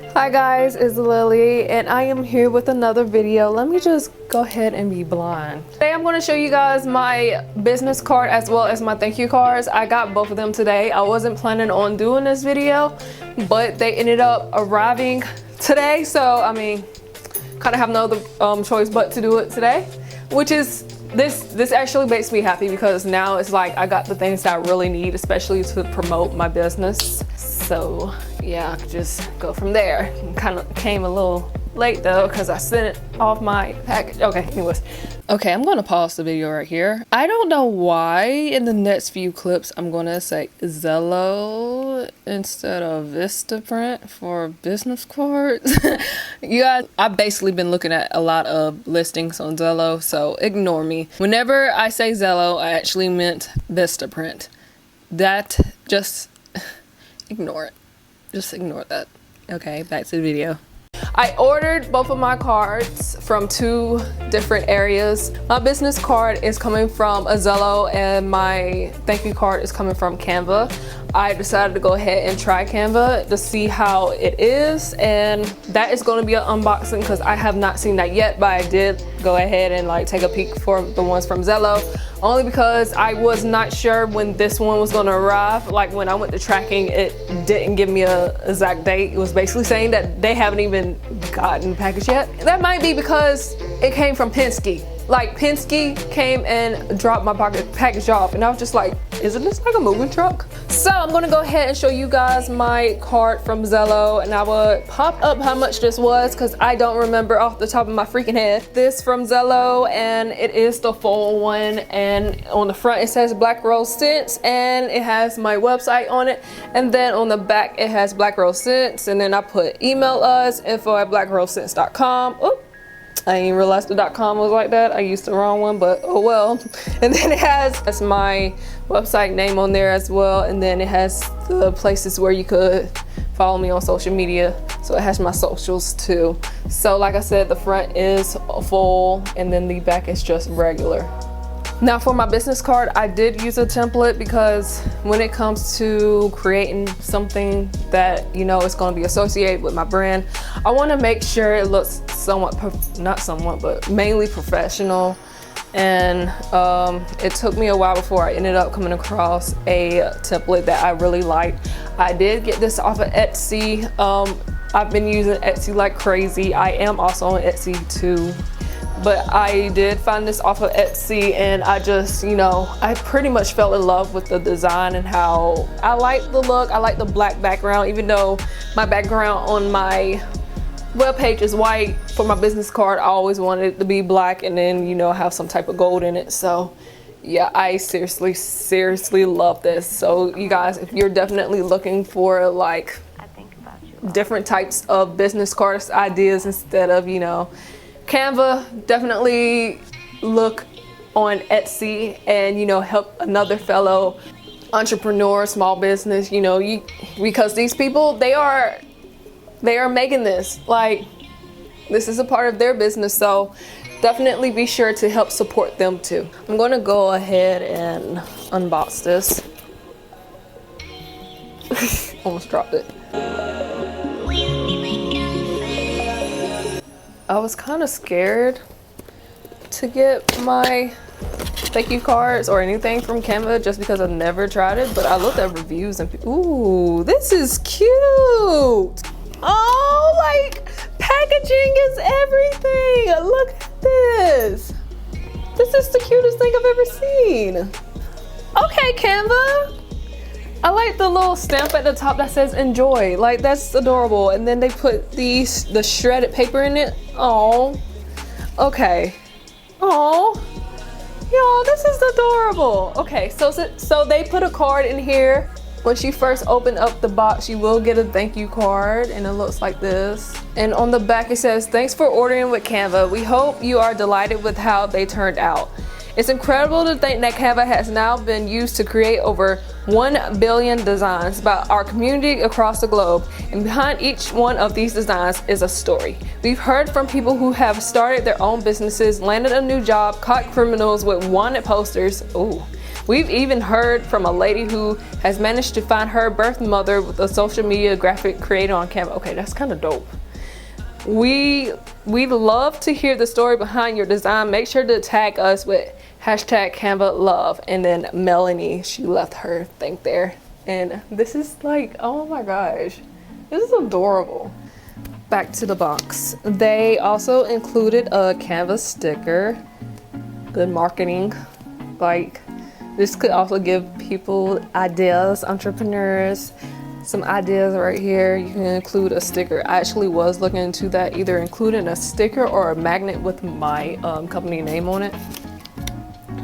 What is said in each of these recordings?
Hi guys, it's Lily and I am here with another video. Let me just go ahead and be blind. Today I'm going to show you guys my business card as well as my thank you cards. I got both of them today. I wasn't planning on doing this video, but they ended up arriving today. So I mean, kind of have no other choice but to do it today, which is this actually makes me happy because now it's like I got the things that I really need, especially to promote my business. So yeah, I could just go from there. Kind of came a little late though because I sent it off my package. Okay, anyways. Okay, I'm gonna pause the video right here. I don't know why in the next few clips I'm gonna say Zello instead of Vistaprint for business cards. You guys, I've basically been looking at a lot of listings on Zello, so ignore me. Whenever I say Zello, I actually meant Vistaprint. That just ignore it. Just ignore that. Okay, back to the video. I ordered both of my cards from two different areas. My business card is coming from a Zello and my thank you card is coming from Canva. I decided to go ahead and try Canva to see how it is, and that is going to be an unboxing because I have not seen that yet, but I did go ahead and like take a peek for the ones from Zello, only because I was not sure when this one was going to arrive. Like when I went to tracking, it didn't give me a exact date. It was basically saying that they haven't even gotten the package yet. That might be because it came from Penske. Like Penske came and dropped my package off, and I was just like, isn't this like a moving truck? So I'm gonna go ahead and show you guys my card from Zello, and I will pop up how much this was because I don't remember off the top of my freaking head. This from Zello, and it is the full one, and on the front it says Black Rose Scents, and it has my website on it, and then on the back it has Black Rose Scents, and then I put email us info@blackrosescents.com. Oop. I didn't realize the .com was like that. I used the wrong one, but oh well. And then it has my website name on there as well. And then it has the places where you could follow me on social media. So it has my socials too. So like I said, the front is full and then the back is just regular. Now for my business card, I did use a template because when it comes to creating something that, you know, it's going to be associated with my brand, I want to make sure it looks but mainly professional. And it took me a while before I ended up coming across a template that I really liked. I did get this off of Etsy. I've been using Etsy like crazy. I am also on Etsy too. But I did find this off of Etsy, and I just, you know, I pretty much fell in love with the design and how I like the look. I like the black background, even though my background on my webpage is white. For my business card, I always wanted it to be black and then, you know, have some type of gold in it. So yeah, I seriously love this. So you guys, if you're definitely looking for like different types of business cards ideas instead of, you know, Canva, definitely look on Etsy and, you know, help another fellow entrepreneur, small business, you know, because these people, they are making this, like, this is a part of their business. So definitely be sure to help support them too. I'm going to go ahead and unbox this. Almost dropped it. I was kind of scared to get my thank you cards or anything from Canva just because I've never tried it, but I looked at reviews and ooh, this is cute. Oh, like packaging is everything. Look at this. This is the cutest thing I've ever seen. Okay, Canva. I like the little stamp at the top that says enjoy. Like, that's adorable. And then they put the shredded paper in it. Oh, okay. Oh, y'all, this is adorable. Okay, so they put a card in here. Once you first open up the box, you will get a thank you card, and it looks like this. And on the back it says, thanks for ordering with Canva. We hope you are delighted with how they turned out. It's incredible to think that Canva has now been used to create over 1 billion designs by our community across the globe, and behind each one of these designs is a story. We've heard from people who have started their own businesses, landed a new job, caught criminals with wanted posters, We've even heard from a lady who has managed to find her birth mother with a social media graphic created on Canva. Okay, that's kind of dope. We love to hear the story behind your design. Make sure to tag us with hashtag Canva love. And then Melanie, she left her thing there. And this is like, oh my gosh, this is adorable. Back to the box. They also included a Canva sticker. Good marketing. Like, this could also give people ideas, entrepreneurs, some ideas right here. You can include a sticker. I actually was looking into that, either including a sticker or a magnet with my company name on it,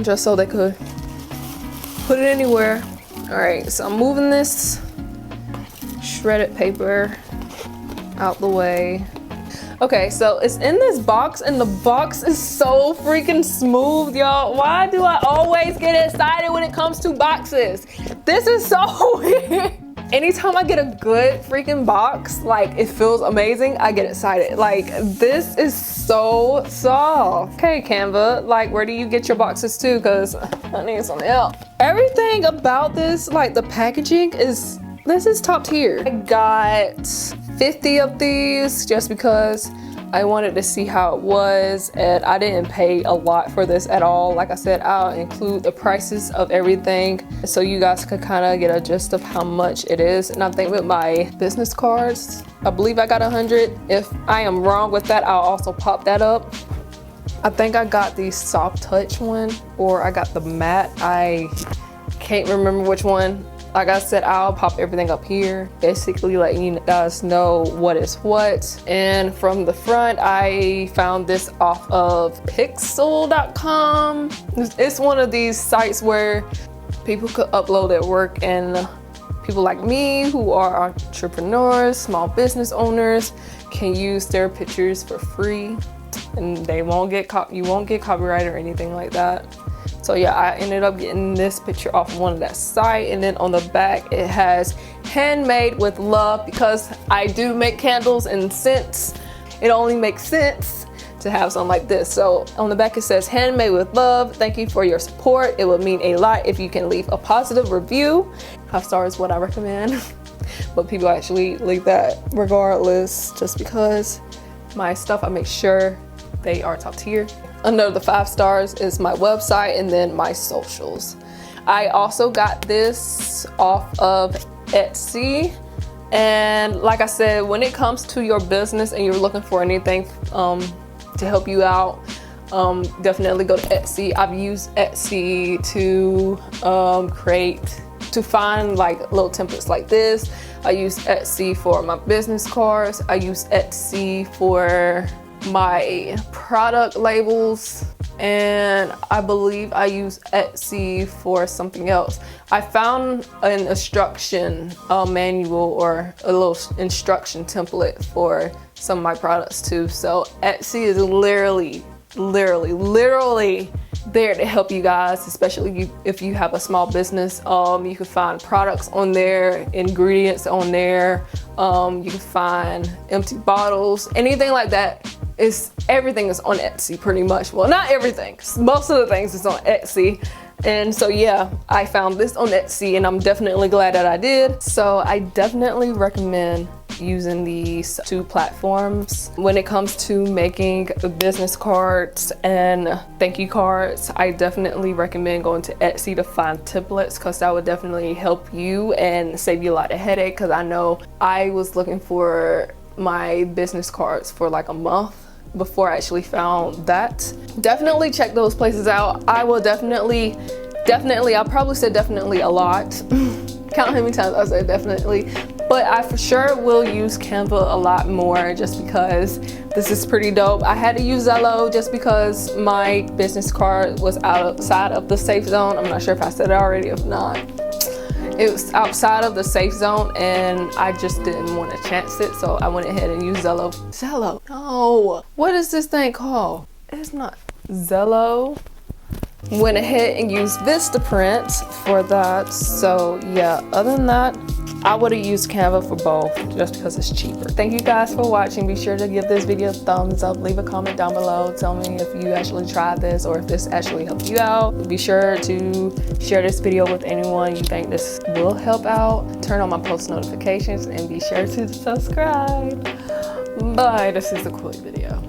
just so they could put it anywhere. All right, so I'm moving this shredded paper out the way. Okay, so it's in this box, and the box is so freaking smooth, y'all. Why do I always get excited when it comes to boxes? This is so weird. Anytime I get a good freaking box, like, it feels amazing, I get excited. Like, this is so soft. Okay, Canva, like, where do you get your boxes too? Because I need some help. Everything about this, like the packaging this is top tier. I got 50 of these just because I wanted to see how it was, and I didn't pay a lot for this at all. Like I said, I'll include the prices of everything so you guys could kind of get a gist of how much it is. And I think with my business cards, I believe I got 100. If I am wrong with that, I'll also pop that up. I think I got the soft touch one, or I got the matte. I can't remember which one. Like I said, I'll pop everything up here, basically letting you guys know what is what. And from the front, I found this off of pixel.com. It's one of these sites where people could upload their work, and people like me who are entrepreneurs, small business owners, can use their pictures for free, and they won't get you won't get copyright or anything like that. So yeah, I ended up getting this picture off one of that site, and then on the back it has handmade with love, because I do make candles and scents. It only makes sense to have something like this. So on the back it says handmade with love. Thank you for your support. It would mean a lot if you can leave a positive review. 5 stars is what I recommend. But people actually leave that regardless, just because my stuff, I make sure they are top tier. Under the 5 stars is my website and then my socials. I also got this off of Etsy. And like I said, when it comes to your business and you're looking for anything to help you out, definitely go to Etsy. I've used Etsy to find like little templates like this. I use Etsy for my business cards. I use Etsy for my product labels, and I believe I use Etsy for something else. I found an instruction manual, or a little instruction template for some of my products too. So Etsy is literally there to help you guys, especially if you have a small business. You can find products on there, ingredients on there. You can find empty bottles, anything like that. Everything is on Etsy pretty much. Well, not everything. Most of the things is on Etsy. And so yeah, I found this on Etsy, and I'm definitely glad that I did. So I definitely recommend using these 2 platforms. When it comes to making business cards and thank you cards, I definitely recommend going to Etsy to find templates, because that would definitely help you and save you a lot of headache. Because I know I was looking for my business cards for like a month before I actually found that. Definitely check those places out. I will definitely, I probably said definitely a lot. Count how many times I said definitely. But I for sure will use Canva a lot more, just because this is pretty dope. I had to use Zello just because my business card was outside of the safe zone. I'm not sure if I said it already. If not, it was outside of the safe zone, and I just didn't want to chance it, so I went ahead and used Zello. Zello? No. What is this thing called? It's not Zello. Went ahead and used Vistaprint for that. So yeah, other than that, I would have used Canva for both just because it's cheaper. Thank you guys for watching. Be sure to give this video a thumbs up. Leave a comment down below. Tell me if you actually tried this or if this actually helped you out. Be sure to share this video with anyone you think this will help out. Turn on my post notifications and be sure to subscribe. Bye. This is a quick video.